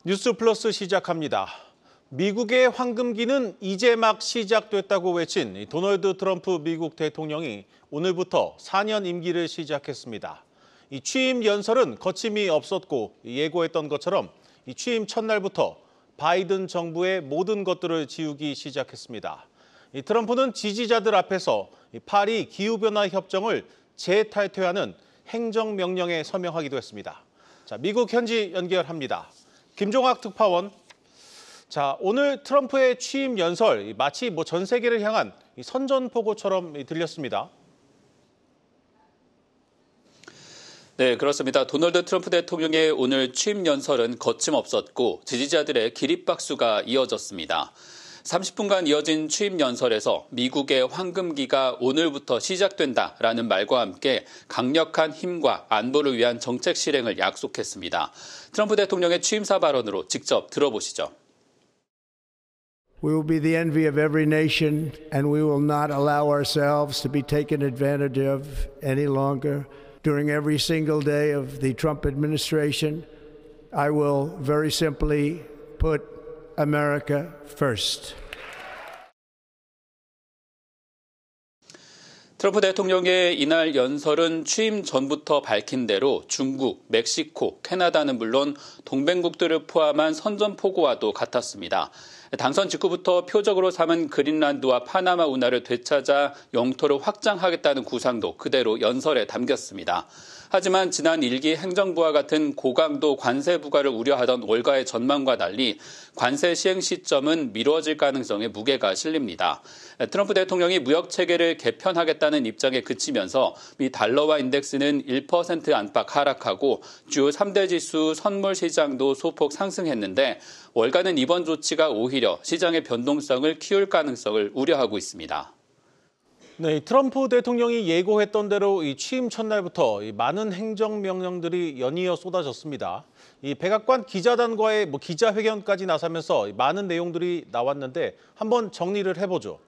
뉴스 플러스 시작합니다. 미국의 황금기는 이제 막 시작됐다고 외친 도널드 트럼프 미국 대통령이 오늘부터 4년 임기를 시작했습니다. 이 취임 연설은 거침이 없었고 예고했던 것처럼 이 취임 첫날부터 바이든 정부의 모든 것들을 지우기 시작했습니다. 이 트럼프는 지지자들 앞에서 파리 기후변화 협정을 재탈퇴하는 행정명령에 서명하기도 했습니다. 자, 미국 현지 연결합니다. 김종학 특파원. 자, 오늘 트럼프의 취임 연설 마치 전 세계를 향한 선전포고처럼 들렸습니다. 네, 그렇습니다. 도널드 트럼프 대통령의 오늘 취임 연설은 거침없었고 지지자들의 기립박수가 이어졌습니다. 30분간 이어진 취임 연설에서 미국의 황금기가 오늘부터 시작된다라는 말과 함께 강력한 힘과 안보를 위한 정책 실행을 약속했습니다. 트럼프 대통령의 취임사 발언으로 직접 들어보시죠. We will be the envy of every nation, and we will not allow ourselves to be taken advantage of any longer. During every single day of the Trump administration, I will very simply put America first. 트럼프 대통령의 이날 연설은 취임 전부터 밝힌 대로 중국, 멕시코, 캐나다는 물론 동맹국들을 포함한 선전포고와도 같았습니다. 당선 직후부터 표적으로 삼은 그린란드와 파나마 운하를 되찾아 영토를 확장하겠다는 구상도 그대로 연설에 담겼습니다. 하지만 지난 1기 행정부와 같은 고강도 관세 부과를 우려하던 월가의 전망과 달리 관세 시행 시점은 미뤄질 가능성에 무게가 실립니다. 트럼프 대통령이 무역체계를 개편하겠다는 입장에 그치면서 미 달러화 인덱스는 1% 안팎 하락하고 주요 3대 지수 선물 시장도 소폭 상승했는데 월가는 이번 조치가 오히려 시장의 변동성을 키울 가능성을 우려하고 있습니다. 네, 트럼프 대통령이 예고했던 대로 이 취임 첫날부터 많은 행정명령들이 연이어 쏟아졌습니다. 이 백악관 기자단과의 기자회견까지 나서면서 많은 내용들이 나왔는데 한번 정리를 해보죠.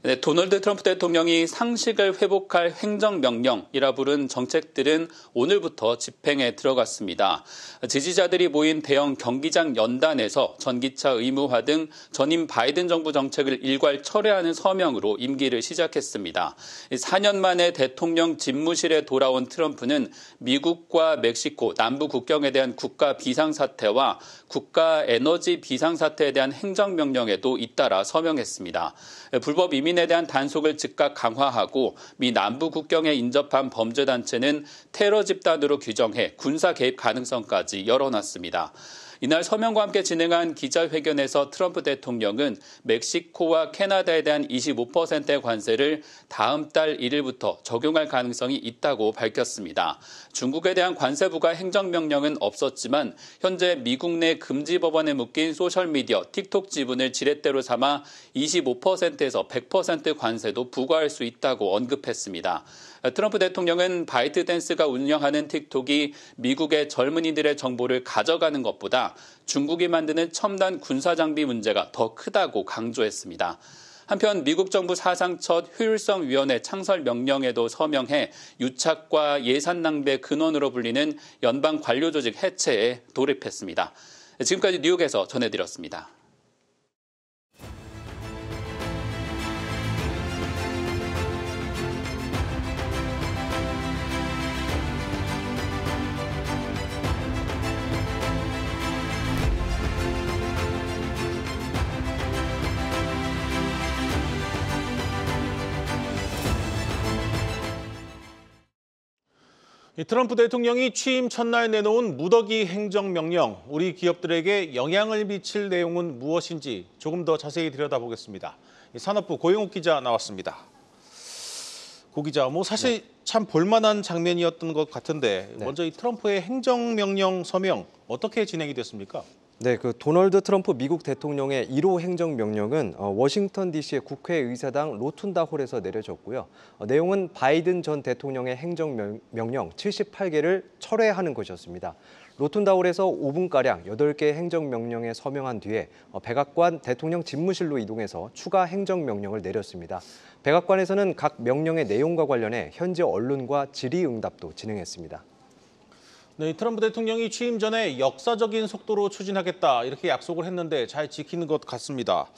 네, 도널드 트럼프 대통령이 상식을 회복할 행정명령이라 부른 정책들은 오늘부터 집행에 들어갔습니다. 지지자들이 모인 대형 경기장 연단에서 전기차 의무화 등 전임 바이든 정부 정책을 일괄 철회하는 서명으로 임기를 시작했습니다. 4년 만에 대통령 집무실에 돌아온 트럼프는 미국과 멕시코 남부 국경에 대한 국가 비상사태와 국가 에너지 비상사태에 대한 행정명령에도 잇따라 서명했습니다. 불법 이민에 대한 단속을 즉각 강화하고 미 남부 국경에 인접한 범죄단체는 테러 집단으로 규정해 군사 개입 가능성까지 열어놨습니다. 이날 서명과 함께 진행한 기자회견에서 트럼프 대통령은 멕시코와 캐나다에 대한 25%의 관세를 다음 달 1일부터 적용할 가능성이 있다고 밝혔습니다. 중국에 대한 관세 부과 행정명령은 없었지만 현재 미국 내 금지 법원에 묶인 소셜미디어 틱톡 지분을 지렛대로 삼아 25%에서 100% 관세도 부과할 수 있다고 언급했습니다. 트럼프 대통령은 바이트댄스가 운영하는 틱톡이 미국의 젊은이들의 정보를 가져가는 것보다 중국이 만드는 첨단 군사장비 문제가 더 크다고 강조했습니다. 한편 미국 정부 사상 첫 효율성위원회 창설 명령에도 서명해 유착과 예산 낭비의 근원으로 불리는 연방 관료조직 해체에 돌입했습니다. 지금까지 뉴욕에서 전해드렸습니다. 트럼프 대통령이 취임 첫날 내놓은 무더기 행정명령, 우리 기업들에게 영향을 미칠 내용은 무엇인지 조금 더 자세히 들여다보겠습니다. 산업부 고영욱 기자 나왔습니다. 고 기자, 사실 참 볼만한 장면이었던 것 같은데 먼저 이 트럼프의 행정명령 서명 어떻게 진행이 됐습니까? 네, 도널드 트럼프 미국 대통령의 1호 행정명령은 워싱턴 DC의 국회의사당 로툰다 홀에서 내려졌고요. 내용은 바이든 전 대통령의 행정명령 78개를 철회하는 것이었습니다. 로툰다 홀에서 5분가량 8개의 행정명령에 서명한 뒤에 백악관 대통령 집무실로 이동해서 추가 행정명령을 내렸습니다. 백악관에서는 각 명령의 내용과 관련해 현지 언론과 질의응답도 진행했습니다. 네, 트럼프 대통령이 취임 전에 역사적인 속도로 추진하겠다 이렇게 약속을 했는데 잘 지키는 것 같습니다.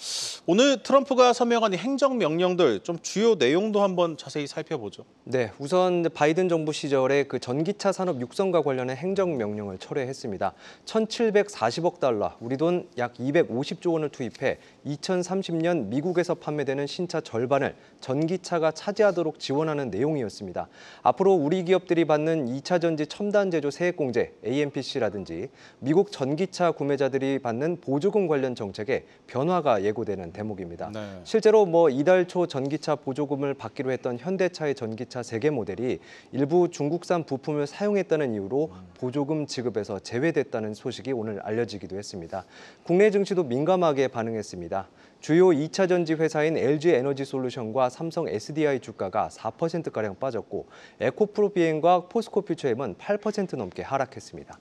오늘 트럼프가 서명한 행정명령들 좀 주요 내용도 한번 자세히 살펴보죠. 네, 우선 바이든 정부 시절에 그 전기차 산업 육성과 관련한 행정명령을 철회했습니다. 1,740억 달러, 우리 돈 약 250조 원을 투입해 2030년 미국에서 판매되는 신차 절반을 전기차가 차지하도록 지원하는 내용이었습니다. 앞으로 우리 기업들이 받는 2차 전지 첨단 제조 세액공제 AMPC라든지 미국 전기차 구매자들이 받는 보조금 관련 정책에 변화가 예고되는 대목입니다. 네. 실제로 이달 초 전기차 보조금을 받기로 했던 현대차의 전기차 3개 모델이 일부 중국산 부품을 사용했다는 이유로 보조금 지급에서 제외됐다는 소식이 오늘 알려지기도 했습니다. 국내 증시도 민감하게 반응했습니다. 주요 2차 전지 회사인 LG에너지솔루션과 삼성 SDI 주가가 4%가량 빠졌고 에코프로 비행과 포스코 퓨처엠은 8% 넘게 하락했습니다.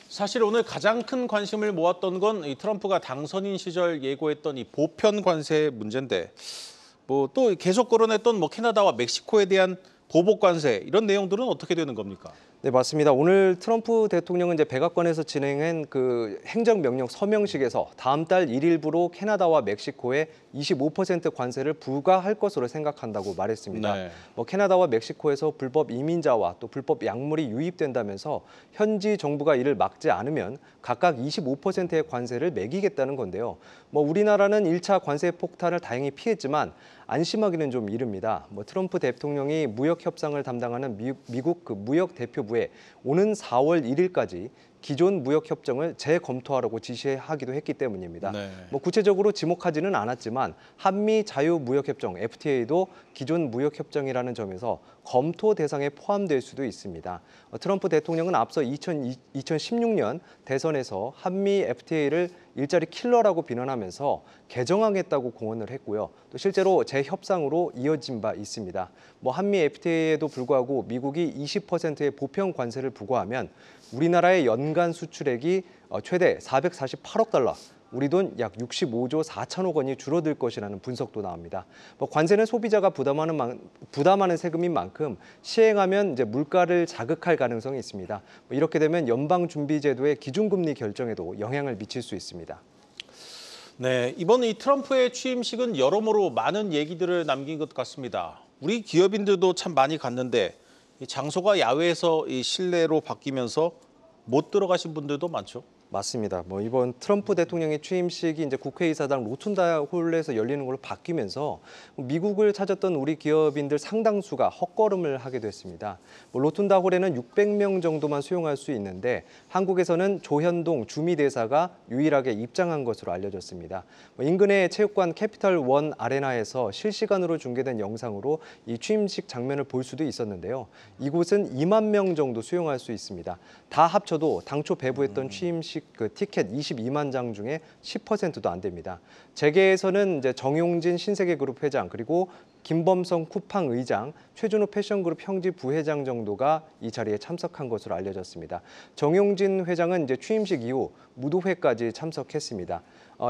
사실 오늘 가장 큰 관심을 모았던 건 이 트럼프가 당선인 시절 예고했던 이 보편 관세 문제인데 또 계속 거론했던 캐나다와 멕시코에 대한 보복 관세 이런 내용들은 어떻게 되는 겁니까? 네, 맞습니다. 오늘 트럼프 대통령은 이제 백악관에서 진행한 그 행정명령 서명식에서 다음 달 1일부로 캐나다와 멕시코에 25% 관세를 부과할 것으로 생각한다고 말했습니다. 네. 캐나다와 멕시코에서 불법 이민자와 또 불법 약물이 유입된다면서 현지 정부가 이를 막지 않으면 각각 25%의 관세를 매기겠다는 건데요. 우리나라는 1차 관세 폭탄을 다행히 피했지만 안심하기는 좀 이릅니다. 트럼프 대통령이 무역 협상을 담당하는 미국 그 무역 대표부에 오는 4월 1일까지 기존 무역 협정을 재검토하라고 지시하기도 했기 때문입니다. 네. 구체적으로 지목하지는 않았지만 한미 자유무역협정 FTA도 기존 무역협정이라는 점에서 검토 대상에 포함될 수도 있습니다. 트럼프 대통령은 앞서 2016년 대선에서 한미 FTA를 일자리 킬러라고 비난하면서 개정하겠다고 공언을 했고요. 또 실제로 재협상으로 이어진 바 있습니다. 한미 FTA에도 불구하고 미국이 20%의 보편 관세를 부과하면 우리나라의 연간 수출액이 최대 448억 달러, 우리 돈 약 65조 4천억 원이 줄어들 것이라는 분석도 나옵니다. 관세는 소비자가 부담하는 세금인 만큼 시행하면 이제 물가를 자극할 가능성이 있습니다. 이렇게 되면 연방준비제도의 기준금리 결정에도 영향을 미칠 수 있습니다. 네, 이번 이 트럼프의 취임식은 여러모로 많은 얘기들을 남긴 것 같습니다. 우리 기업인들도 참 많이 갔는데 이 장소가 야외에서 이 실내로 바뀌면서 못 들어가신 분들도 많죠. 맞습니다. 이번 트럼프 대통령의 취임식이 이제 국회의사당 로툰다 홀에서 열리는 걸로 바뀌면서 미국을 찾았던 우리 기업인들 상당수가 헛걸음을 하게 됐습니다. 로툰다 홀에는 600명 정도만 수용할 수 있는데 한국에서는 조현동 주미대사가 유일하게 입장한 것으로 알려졌습니다. 인근의 체육관 캐피털 원 아레나에서 실시간으로 중계된 영상으로 이 취임식 장면을 볼 수도 있었는데요. 이곳은 2만 명 정도 수용할 수 있습니다. 다 합쳐도 당초 배부했던 취임식 그 티켓 22만 장 중에 10%도 안 됩니다. 재계에서는 이제 정용진 신세계그룹 회장 그리고 김범성 쿠팡 의장, 최준호 패션그룹 형지 부회장 정도가 이 자리에 참석한 것으로 알려졌습니다. 정용진 회장은 이제 취임식 이후 무도회까지 참석했습니다.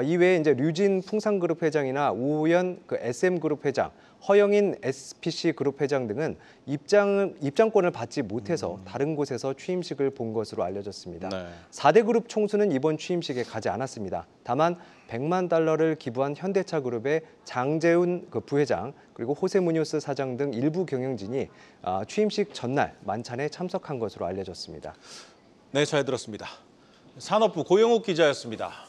이외에 이제 류진 풍산그룹 회장이나 우우연 그 SM그룹 회장, 허영인 SPC그룹 회장 등은 입장권을 받지 못해서 다른 곳에서 취임식을 본 것으로 알려졌습니다. 네. 4대 그룹 총수는 이번 취임식에 가지 않았습니다. 다만 100만 달러를 기부한 현대차 그룹의 장재훈 그 부회장 그리고 호세 무뇨스 사장 등 일부 경영진이 취임식 전날 만찬에 참석한 것으로 알려졌습니다. 네, 잘 들었습니다. 산업부 고영욱 기자였습니다.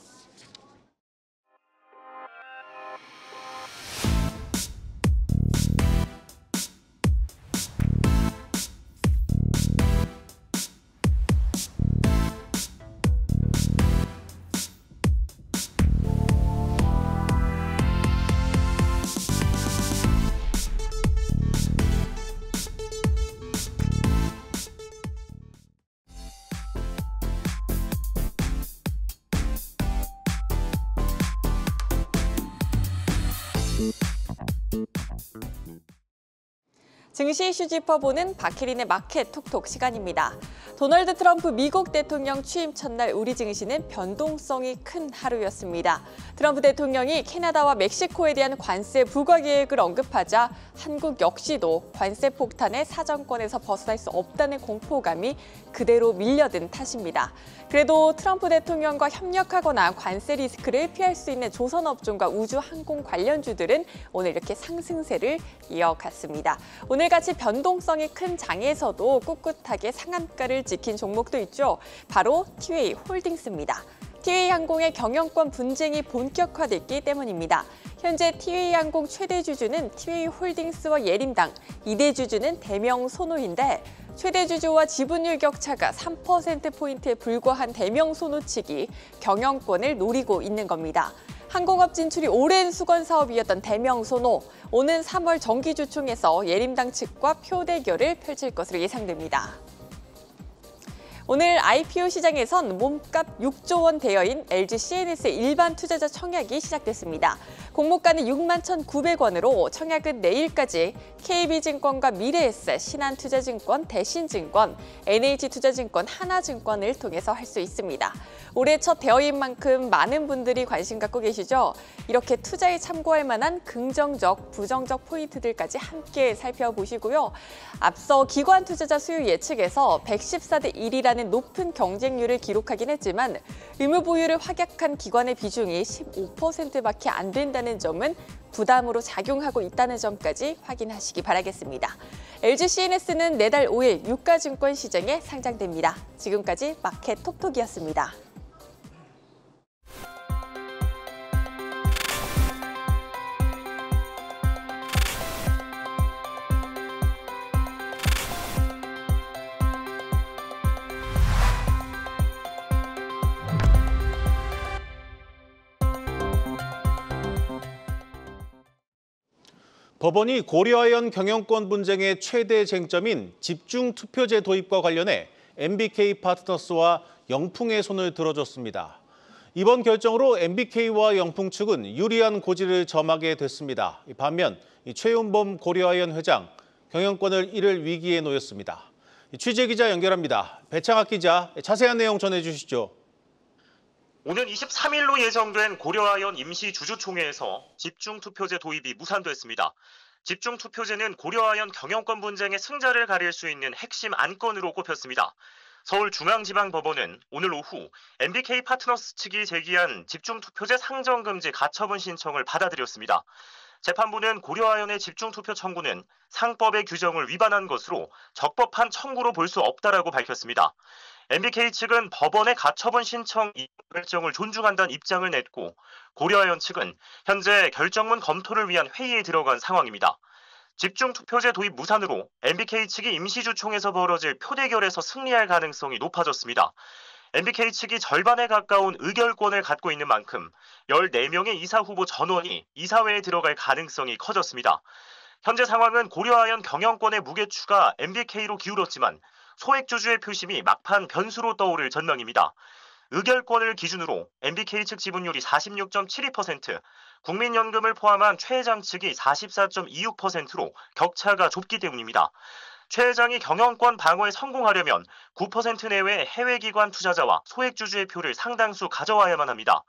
증시 이슈 짚어보는 박혜린의 마켓 톡톡 시간입니다. 도널드 트럼프 미국 대통령 취임 첫날 우리 증시는 변동성이 큰 하루였습니다. 트럼프 대통령이 캐나다와 멕시코에 대한 관세 부과 계획을 언급하자 한국 역시도 관세 폭탄의 사정권에서 벗어날 수 없다는 공포감이 그대로 밀려든 탓입니다. 그래도 트럼프 대통령과 협력하거나 관세 리스크를 피할 수 있는 조선업종과 우주항공 관련주들은 오늘 이렇게 상승세를 이어갔습니다. 오늘같이 변동성이 큰 장에서도 꿋꿋하게 상한가를 지킨 종목도 있죠. 바로 티웨이 홀딩스입니다. 티웨이 항공의 경영권 분쟁이 본격화됐기 때문입니다. 현재 티웨이 항공 최대 주주는 티웨이 홀딩스와 예림당, 2대 주주는 대명 소노인데 최대 주주와 지분율 격차가 3%포인트에 불과한 대명 소노 측이 경영권을 노리고 있는 겁니다. 항공업 진출이 오랜 수건 사업이었던 대명 소노, 오는 3월 정기주총에서 예림당 측과 표 대결을 펼칠 것으로 예상됩니다. 오늘 IPO 시장에선 몸값 6조 원 대여인 LG CNS의 일반 투자자 청약이 시작됐습니다. 공모가는 61,900원으로 청약은 내일까지 KB증권과 미래에셋, 신한투자증권, 대신증권, NH투자증권, 하나증권을 통해서 할 수 있습니다. 올해 첫 대여인 만큼 많은 분들이 관심 갖고 계시죠? 이렇게 투자에 참고할 만한 긍정적, 부정적 포인트들까지 함께 살펴보시고요. 앞서 기관 투자자 수요 예측에서 114대 1이라는 높은 경쟁률을 기록하긴 했지만 의무 보유를 확약한 기관의 비중이 15%밖에 안 된다는 점은 부담으로 작용하고 있다는 점까지 확인하시기 바라겠습니다. LG CNS는 내달 5일 유가증권 시장에 상장됩니다. 지금까지 마켓 톡톡이었습니다. 법원이 고려아연 경영권 분쟁의 최대 쟁점인 집중투표제 도입과 관련해 MBK 파트너스와 영풍의 손을 들어줬습니다. 이번 결정으로 MBK와 영풍 측은 유리한 고지를 점하게 됐습니다. 반면 최윤범 고려아연 회장, 경영권을 잃을 위기에 놓였습니다. 취재기자 연결합니다. 배창학 기자, 자세한 내용 전해주시죠. 오는 23일로 예정된 고려아연 임시주주총회에서 집중투표제 도입이 무산됐습니다. 집중투표제는 고려아연 경영권 분쟁의 승자를 가릴 수 있는 핵심 안건으로 꼽혔습니다. 서울중앙지방법원은 오늘 오후 MBK 파트너스 측이 제기한 집중투표제 상정금지 가처분 신청을 받아들였습니다. 재판부는 고려아연의 집중투표 청구는 상법의 규정을 위반한 것으로 적법한 청구로 볼 수 없다라고 밝혔습니다. MBK 측은 법원의 가처분 신청 결정을 존중한다는 입장을 냈고 고려아연 측은 현재 결정문 검토를 위한 회의에 들어간 상황입니다. 집중투표제 도입 무산으로 MBK 측이 임시주총에서 벌어질 표대결에서 승리할 가능성이 높아졌습니다. MBK 측이 절반에 가까운 의결권을 갖고 있는 만큼 14명의 이사 후보 전원이 이사회에 들어갈 가능성이 커졌습니다. 현재 상황은 고려아연 경영권의 무게추가 MBK로 기울었지만 소액주주의 표심이 막판 변수로 떠오를 전망입니다. 의결권을 기준으로 MBK 측 지분율이 46.72%, 국민연금을 포함한 최 회장 측이 44.26%로 격차가 좁기 때문입니다. 최 회장이 경영권 방어에 성공하려면 9% 내외의 해외기관 투자자와 소액주주의 표를 상당수 가져와야만 합니다.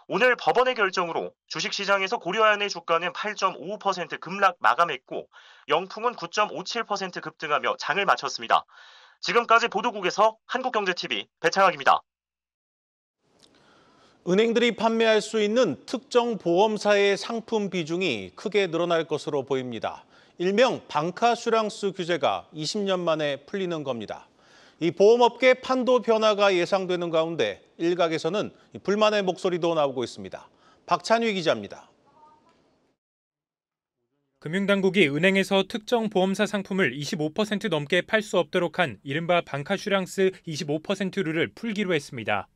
오늘 법원의 결정으로 주식시장에서 고려아연의 주가는 8.55% 급락 마감했고 영풍은 9.57% 급등하며 장을 마쳤습니다. 지금까지 보도국에서 한국경제TV 배창학입니다. 은행들이 판매할 수 있는 특정 보험사의 상품 비중이 크게 늘어날 것으로 보입니다. 일명 방카슈랑스 규제가 20년 만에 풀리는 겁니다. 이 보험업계 판도 변화가 예상되는 가운데 일각에서는 불만의 목소리도 나오고 있습니다. 박찬휘 기자입니다. 금융당국이 은행에서 특정 보험사 상품을 25% 넘게 팔 수 없도록 한 이른바 방카슈랑스 25% 룰을 풀기로 했습니다.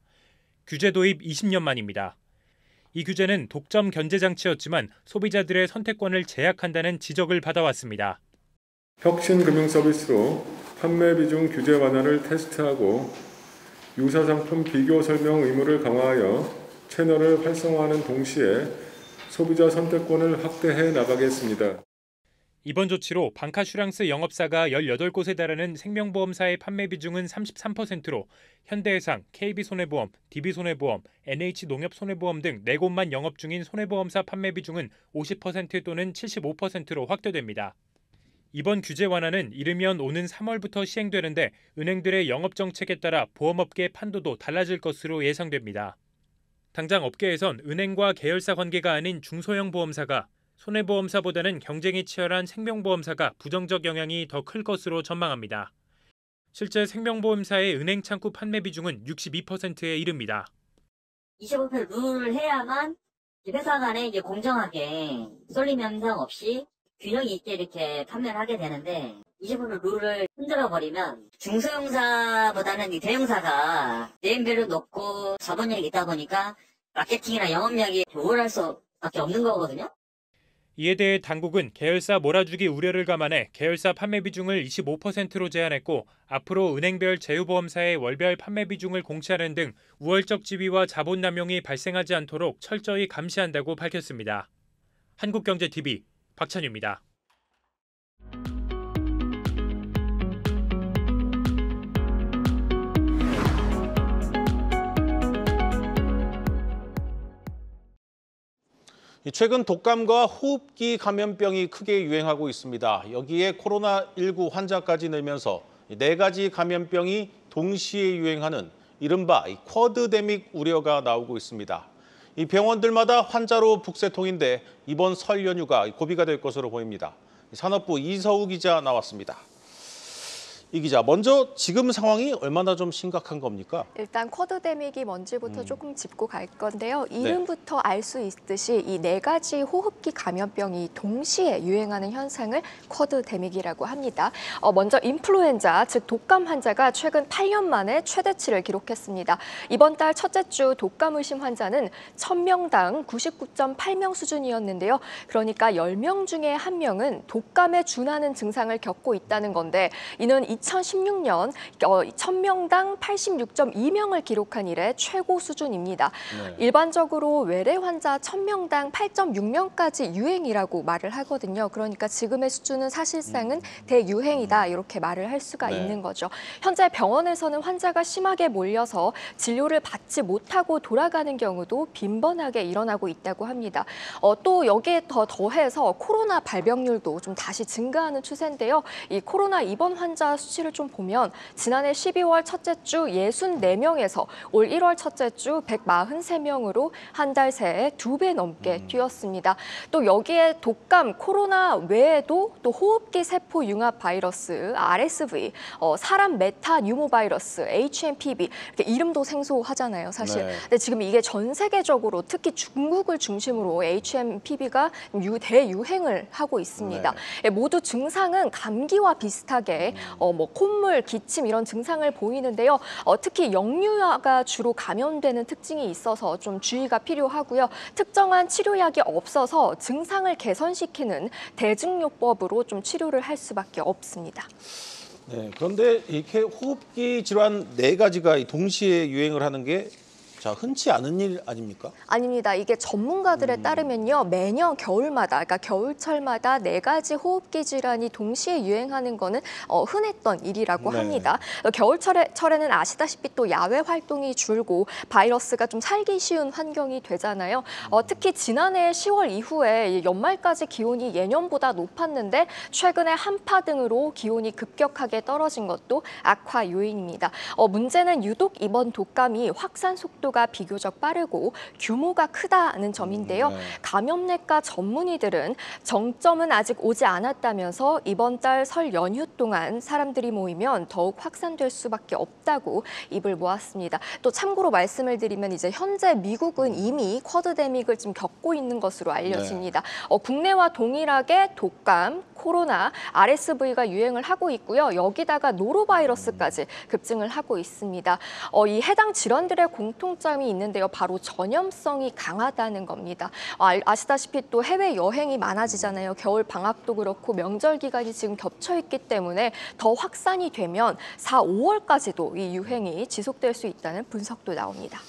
규제 도입 20년 만입니다. 이 규제는 독점 견제 장치였지만 소비자들의 선택권을 제약한다는 지적을 받아왔습니다. 혁신 금융 서비스로 판매 비중 규제 완화를 테스트하고 유사 상품 비교 설명 의무를 강화하여 채널을 활성화하는 동시에 소비자 선택권을 확대해 나가겠습니다. 이번 조치로 방카슈랑스 영업사가 18곳에 달하는 생명보험사의 판매 비중은 33%로 현대해상, KB손해보험, DB손해보험, NH농협손해보험 등 4곳만 영업 중인 손해보험사 판매 비중은 50% 또는 75%로 확대됩니다. 이번 규제 완화는 이르면 오는 3월부터 시행되는데 은행들의 영업 정책에 따라 보험업계의 판도도 달라질 것으로 예상됩니다. 당장 업계에선 은행과 계열사 관계가 아닌 중소형 보험사가 손해보험사보다는 경쟁이 치열한 생명보험사가 부정적 영향이 더 클 것으로 전망합니다. 실제 생명보험사의 은행 창구 판매 비중은 62%에 이릅니다. 25% 룰을 해야만 회사 간에 이제 공정하게 쏠림 현상 없이 균형이 있게 이렇게 판매를 하게 되는데 20% 룰을 흔들어 버리면 중소형사보다는 이 대형사가 네임밸류 높고 자본력이 있다 보니까 마케팅이나 영업력이 우월할 수밖에 없는 거거든요. 이에 대해 당국은 계열사 몰아주기 우려를 감안해 계열사 판매 비중을 25%로 제한했고 앞으로 은행별 제휴보험사의 월별 판매 비중을 공시하는 등 우월적 지위와 자본 남용이 발생하지 않도록 철저히 감시한다고 밝혔습니다. 한국경제TV 박찬유입니다. 최근 독감과 호흡기 감염병이 크게 유행하고 있습니다. 여기에 코로나19 환자까지 늘면서 4가지 감염병이 동시에 유행하는 이른바 쿼드데믹 우려가 나오고 있습니다. 이 병원들마다 환자로 북새통인데 이번 설 연휴가 고비가 될 것으로 보입니다. 산업부 이서우 기자 나왔습니다. 이 기자, 먼저 지금 상황이 얼마나 좀 심각한 겁니까? 일단 쿼드데믹이 뭔지부터 조금 짚고 갈 건데요. 이름부터 알 수 있듯이 이 4가지 호흡기 감염병이 동시에 유행하는 현상을 쿼드데믹이라고 합니다. 먼저 인플루엔자, 즉 독감 환자가 최근 8년 만에 최대치를 기록했습니다. 이번 달 첫째 주 독감 의심 환자는 1000명당 99.8명 수준이었는데요. 그러니까 10명 중에 1명은 독감에 준하는 증상을 겪고 있다는 건데 이는 2016년 1000명당 86.2명을 기록한 이래 최고 수준입니다. 일반적으로 외래 환자 1000명당 8.6명까지 유행이라고 말을 하거든요. 그러니까 지금의 수준은 사실상은 대유행이다 이렇게 말을 할 수가 있는 거죠. 현재 병원에서는 환자가 심하게 몰려서 진료를 받지 못하고 돌아가는 경우도 빈번하게 일어나고 있다고 합니다. 또 여기에 더해서 코로나 발병률도 좀 다시 증가하는 추세인데요. 이 코로나 입원 환자 수치를 좀 보면 지난해 12월 첫째 주 64명에서 올 1월 첫째 주 143명으로 한 달 새에 2배 넘게 뛰었습니다. 또 여기에 독감, 코로나 외에도 또 호흡기 세포 융합 바이러스, RSV, 사람 메타 뉴모 바이러스, HMPV 이렇게 이름도 생소하잖아요, 사실. 근데 지금 이게 전 세계적으로 특히 중국을 중심으로 HMPV가 대유행을 하고 있습니다. 모두 증상은 감기와 비슷하게 콧물, 기침 이런 증상을 보이는데요. 특히 역류가 주로 감염되는 특징이 있어서 좀 주의가 필요하고요. 특정한 치료약이 없어서 증상을 개선시키는 대증요법으로 좀 치료를 할 수밖에 없습니다. 네, 그런데 이렇게 호흡기 질환 4가지가 동시에 유행을 하는 게 흔치 않은 일 아닙니까? 아닙니다. 이게 전문가들에 따르면요. 매년 겨울마다, 그러니까 겨울철마다 4가지 호흡기 질환이 동시에 유행하는 거는 흔했던 일이라고 합니다. 겨울철에는 아시다시피 또 야외 활동이 줄고 바이러스가 좀 살기 쉬운 환경이 되잖아요. 특히 지난해 10월 이후에 연말까지 기온이 예년보다 높았는데 최근에 한파 등으로 기온이 급격하게 떨어진 것도 악화 요인입니다. 문제는 유독 이번 독감이 확산 속도가 비교적 빠르고 규모가 크다는 점인데요. 감염내과 전문의들은 정점은 아직 오지 않았다면서 이번 달 설 연휴 동안 사람들이 모이면 더욱 확산될 수밖에 없다고 입을 모았습니다. 또 참고로 말씀을 드리면 이제 현재 미국은 이미 쿼드데믹을 좀 겪고 있는 것으로 알려집니다. 국내와 동일하게 독감, 코로나, RSV가 유행을 하고 있고요. 여기다가 노로바이러스까지 급증을 하고 있습니다. 이 해당 질환들의 공통점이 있는데요. 바로 전염성이 강하다는 겁니다. 아시다시피 또 해외 여행이 많아지잖아요. 겨울 방학도 그렇고 명절 기간이 지금 겹쳐 있기 때문에 더 확산이 되면 4, 5월까지도 이 유행이 지속될 수 있다는 분석도 나옵니다.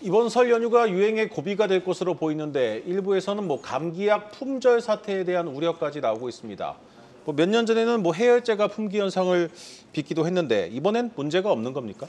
이번 설 연휴가 유행의 고비가 될 것으로 보이는데 일부에서는 감기약 품절 사태에 대한 우려까지 나오고 있습니다. 몇 년 전에는 해열제가 품귀 현상을 빚기도 했는데 이번엔 문제가 없는 겁니까?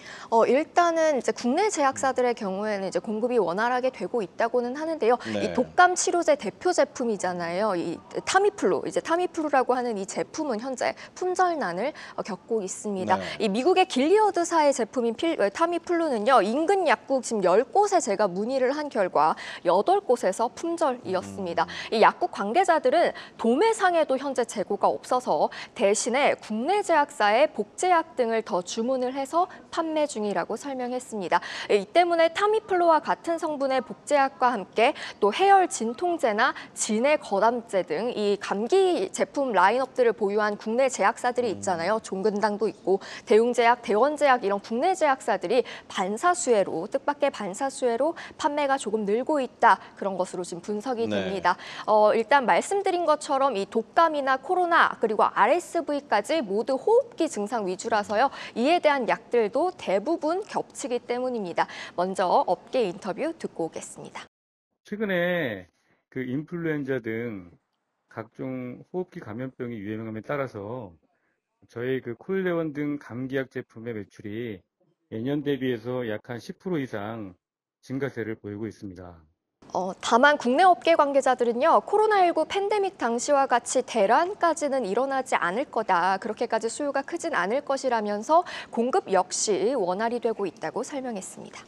일단은 이제 국내 제약사들의 경우에는 이제 공급이 원활하게 되고 있다고는 하는데요. 네. 이 독감 치료제 대표 제품이잖아요. 이 타미플루, 이제 타미플루라고 하는 이 제품은 현재 품절난을 겪고 있습니다. 네. 이 미국의 길리어드사의 제품인 타미플루는요. 인근 약국 지금 10곳에 제가 문의를 한 결과 8곳에서 품절이었습니다. 이 약국 관계자들은 도매상에도 현재 재고가 없어서 대신에 국내 제약사의 복제약 등을 더 주문을 해서 판매 중이라고 설명했습니다. 이 때문에 타미플루와 같은 성분의 복제약과 함께 또 해열 진통제나 진해 거담제 등 이 감기 제품 라인업들을 보유한 국내 제약사들이 있잖아요. 종근당도 있고 대웅제약, 대원제약 이런 국내 제약사들이 반사수혜로 뜻밖의 반사수혜로 판매가 조금 늘고 있다. 그런 것으로 지금 분석이 됩니다. 일단 말씀드린 것처럼 이 독감이나 코로나 그리고 RSV까지 모두 호흡기 증상 위주라서요. 이에 대한 약들도 대부분 겹치기 때문입니다. 먼저 업계 인터뷰 듣고 오겠습니다. 최근에 인플루엔자 등 각종 호흡기 감염병이 유행함에 따라서 저희 콜레원 등 감기약 제품의 매출이 예년 대비해서 약 한 10% 이상 증가세를 보이고 있습니다. 다만 국내 업계 관계자들은요. 코로나19 팬데믹 당시와 같이 대란까지는 일어나지 않을 거다. 그렇게까지 수요가 크진 않을 것이라면서 공급 역시 원활히 되고 있다고 설명했습니다.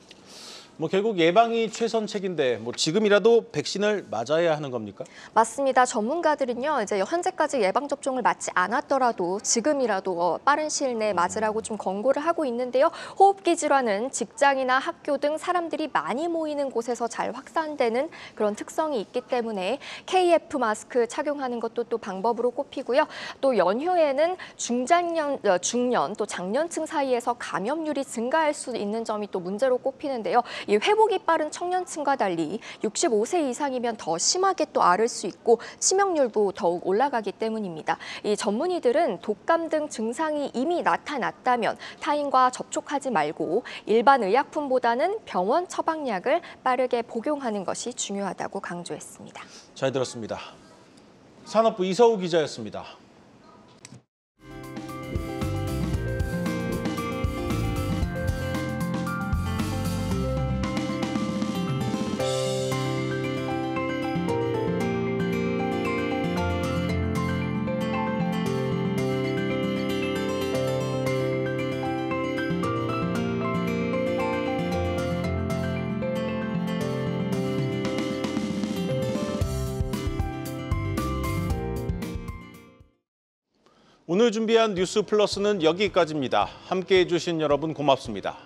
결국 예방이 최선책인데 지금이라도 백신을 맞아야 하는 겁니까? 맞습니다. 전문가들은요. 이제 현재까지 예방 접종을 맞지 않았더라도 지금이라도 빠른 시일 내에 맞으라고 좀 권고를 하고 있는데요. 호흡기 질환은 직장이나 학교 등 사람들이 많이 모이는 곳에서 잘 확산되는 그런 특성이 있기 때문에 KF 마스크 착용하는 것도 또 방법으로 꼽히고요. 또 연휴에는 중년 또 장년층 사이에서 감염률이 증가할 수 있는 점이 또 문제로 꼽히는데요. 이 회복이 빠른 청년층과 달리 65세 이상이면 더 심하게 또 앓을 수 있고 치명률도 더욱 올라가기 때문입니다. 이 전문의들은 독감 등 증상이 이미 나타났다면 타인과 접촉하지 말고 일반 의약품보다는 병원 처방약을 빠르게 복용하는 것이 중요하다고 강조했습니다. 잘 들었습니다. 산업부 이서우 기자였습니다. 오늘 준비한 뉴스 플러스는 여기까지입니다. 함께해 주신 여러분 고맙습니다.